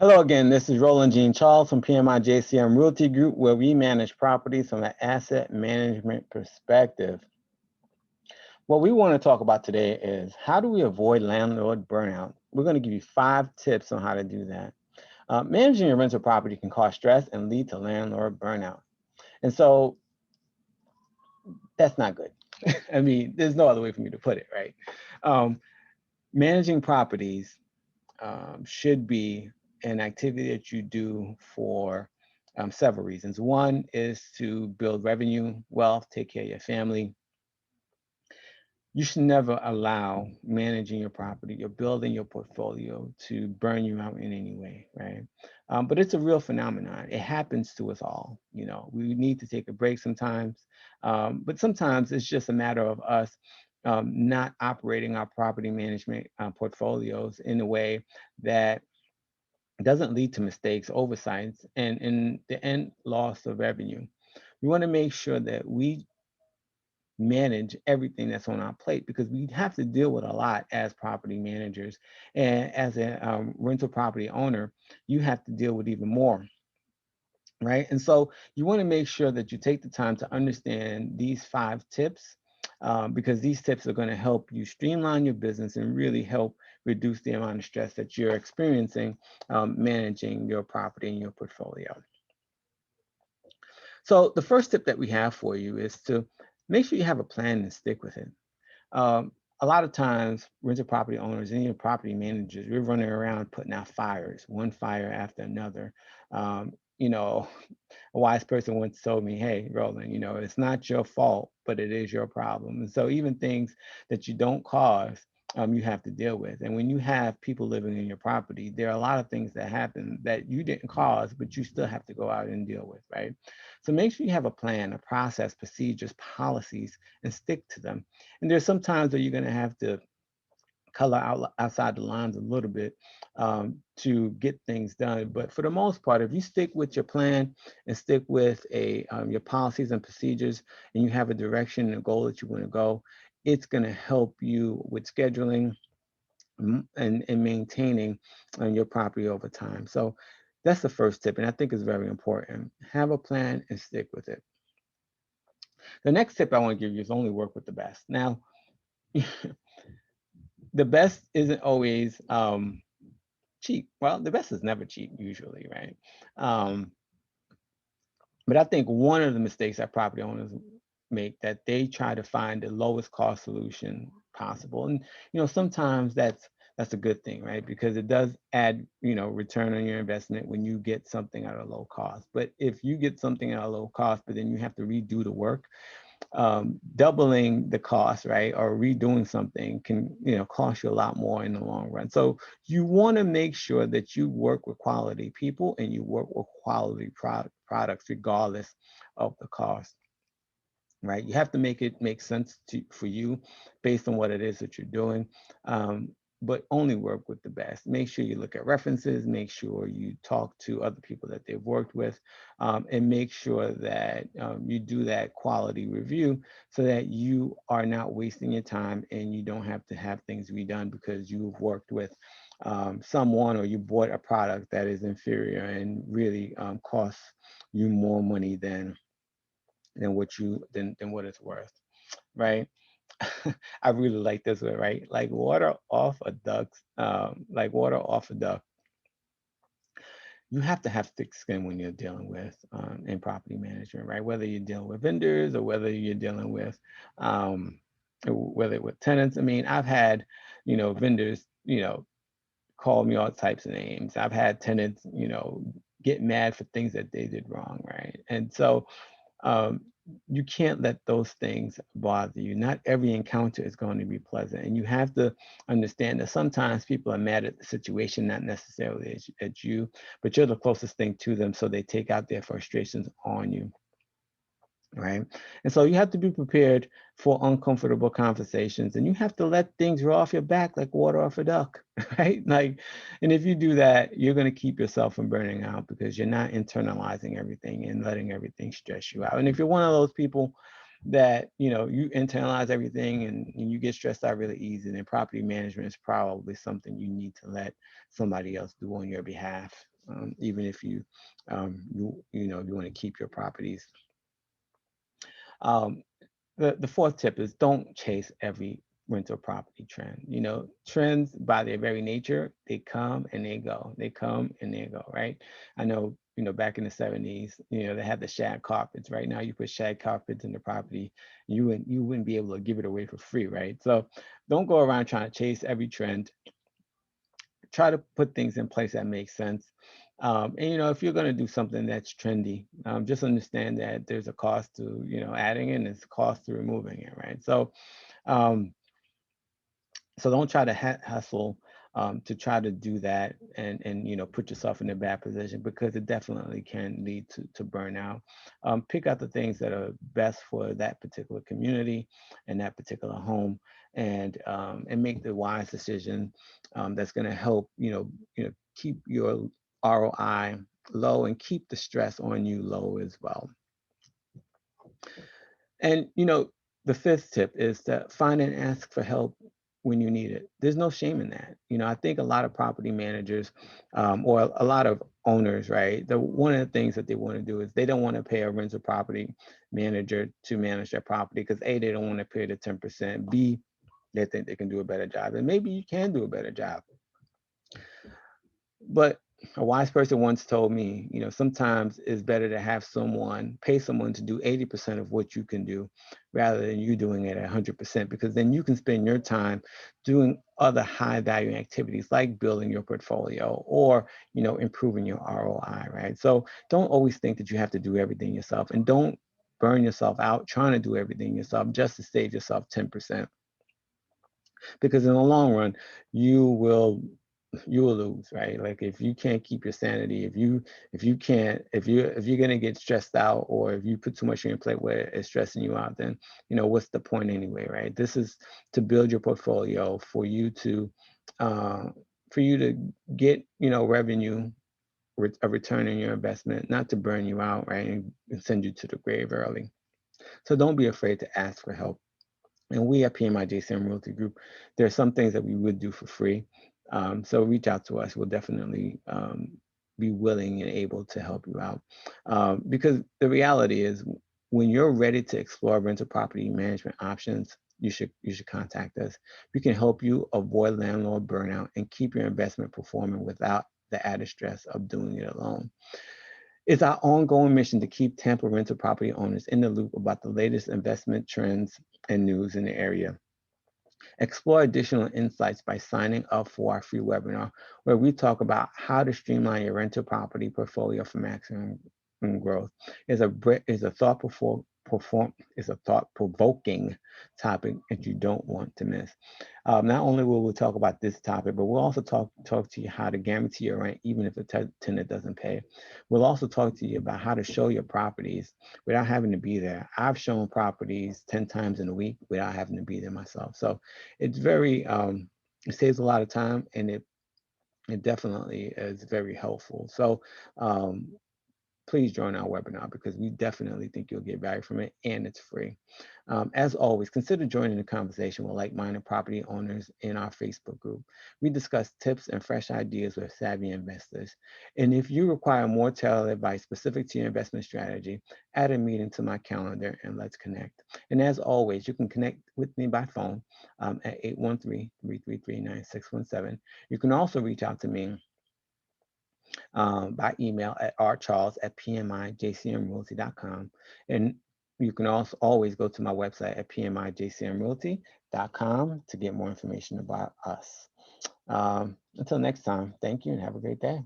Hello again, this is Roland Jean Charles from PMI JCM Realty Group, where we manage properties from an asset management perspective. What we want to talk about today is how do we avoid landlord burnout? We're going to give you 5 tips on how to do that. Managing your rental property can cause stress and lead to landlord burnout. And so that's not good. I mean, there's no other way for me to put it, right? Um, Managing properties should be an activity that you do for several reasons. One is to build revenue, wealth, take care of your family. You should never allow managing your property or building your portfolio to burn you out in any way, right? But it's a real phenomenon. It happens to us all. You know, we need to take a break sometimes, but sometimes it's just a matter of us not operating our property management portfolios in a way that doesn't lead to mistakes, oversights, and in the end, loss of revenue. We want to make sure that we manage everything that's on our plate because we have to deal with a lot as property managers. And as a rental property owner, you have to deal with even more, right? And so you want to make sure that you take the time to understand these 5 tips because these tips are going to help you streamline your business and really help reduce the amount of stress that you're experiencing managing your property and your portfolio. So the first tip that we have for you is to make sure you have a plan and stick with it. A lot of times, rental property owners and even property managers, we're running around putting out fires, one fire after another. You know, a wise person once told me, hey, Roland, you know, it's not your fault, but it is your problem. And so even things that you don't cause, you have to deal with. And when you have people living in your property, there are a lot of things that happen that you didn't cause, but you still have to go out and deal with, right? So make sure you have a plan, a process, procedures, policies, and stick to them. And there's some times where you're going to have to color outside the lines a little bit to get things done. But for the most part, if you stick with your plan and stick with your policies and procedures, and you have a direction and a goal that you want to go, it's going to help you with scheduling and maintaining your property over time. So that's the first tip, and I think it's very important. Have a plan and stick with it. The next tip I want to give you is only work with the best. Now, the best isn't always cheap. Well, the best is never cheap usually, right? Um, but I think one of the mistakes that property owners make that they try to find the lowest cost solution possible. And sometimes that's a good thing, right? Because it does add, return on your investment when you get something at a low cost. But if you get something at a low cost, but then you have to redo the work, doubling the cost, right, or redoing something can, cost you a lot more in the long run. So you want to make sure that you work with quality people and you work with quality products, regardless of the cost, right? You have to make it make sense for you based on what it is that you're doing. But only work with the best. Make sure you look at references, make sure you talk to other people that they've worked with, and make sure that you do that quality review so that you are not wasting your time and you don't have to have things redone because you've worked with someone or you bought a product that is inferior and really costs you more money than what it's worth, right? I really like this one, right? Like water off a duck's, like water off a duck. You have to have thick skin when you're dealing with in property management, right? Whether you're dealing with vendors or whether you're dealing with whether with tenants. I mean, I've had, vendors, call me all types of names. I've had tenants, get mad for things that they did wrong, right? And so um, you can't let those things bother you. Not every encounter is going to be pleasant. And you have to understand that sometimes people are mad at the situation, not necessarily at you, but you're the closest thing to them. So they take out their frustrations on you. Right. And so you have to be prepared for uncomfortable conversations and you have to let things roll off your back like water off a duck. Right. Like, and if you do that, you're going to keep yourself from burning out because you're not internalizing everything and letting everything stress you out. And if you're one of those people that, you internalize everything and you get stressed out really easy, then property management is probably something you need to let somebody else do on your behalf, even if you want to keep your properties. Um, the fourth tip is don't chase every rental property trend. Trends by their very nature, they come and they go. They come and they go, right? I know, back in the 70s, they had the shag carpets. Right now, you put shag carpets in the property, you wouldn't be able to give it away for free, right? So don't go around trying to chase every trend. Try to put things in place that make sense. And if you're going to do something that's trendy, just understand that there's a cost to adding it, and there's a cost to removing it, right? Um, so don't try to hustle to try to do that, and put yourself in a bad position, because it definitely can lead to burnout. Pick out the things that are best for that particular community and that particular home, and make the wise decision that's going to help keep your ROI low and keep the stress on you low as well. And the fifth tip is to find and ask for help when you need it. There's no shame in that. I think a lot of property managers, or a lot of owners, right? One of the things that they want to do is they don't want to pay a rental property manager to manage their property, because A, they don't want to pay the 10%. B, they think they can do a better job, and maybe you can do a better job. But a wise person once told me, sometimes it's better to have pay someone to do 80% of what you can do, rather than you doing it at 100%, because then you can spend your time doing other high value activities like building your portfolio, or, improving your ROI, right? So don't always think that you have to do everything yourself, and don't burn yourself out trying to do everything yourself just to save yourself 10%, because in the long run, you will you will lose, right? Like, if you can't keep your sanity, if you can't if you're gonna get stressed out, or if you put too much on your plate where it's stressing you out, then what's the point anyway, right? This is to build your portfolio uh, for you to get revenue, a return on your investment, not to burn you out, right, and send you to the grave early. So don't be afraid to ask for help. And we at PMI JCM Realty Group, there are some things that we would do for free. So reach out to us. We'll definitely be willing and able to help you out. Because the reality is, when you're ready to explore rental property management options, you should contact us. We can help you avoid landlord burnout and keep your investment performing without the added stress of doing it alone. It's our ongoing mission to keep Tampa rental property owners in the loop about the latest investment trends and news in the area. Explore additional insights by signing up for our free webinar, where we talk about how to streamline your rental property portfolio for maximum growth. Is a thought provoking topic that you don't want to miss. Not only will we talk about this topic, but we'll also talk to you how to guarantee your rent even if the tenant doesn't pay. We'll also talk to you about how to show your properties without having to be there. I've shown properties 10 times in a week without having to be there myself. So it's it saves a lot of time, and it definitely is very helpful. So um, please join our webinar, because we definitely think you'll get value from it, and it's free. As always, consider joining the conversation with like-minded property owners in our Facebook group. We discuss tips and fresh ideas with savvy investors. And if you require more tailored advice specific to your investment strategy, add a meeting to my calendar and let's connect. And as always, you can connect with me by phone at 813-333-9617. You can also reach out to me by email at rcharles@pmijcmrealty.com. And you can also always go to my website at pmijcmrealty.com to get more information about us. Until next time, thank you and have a great day.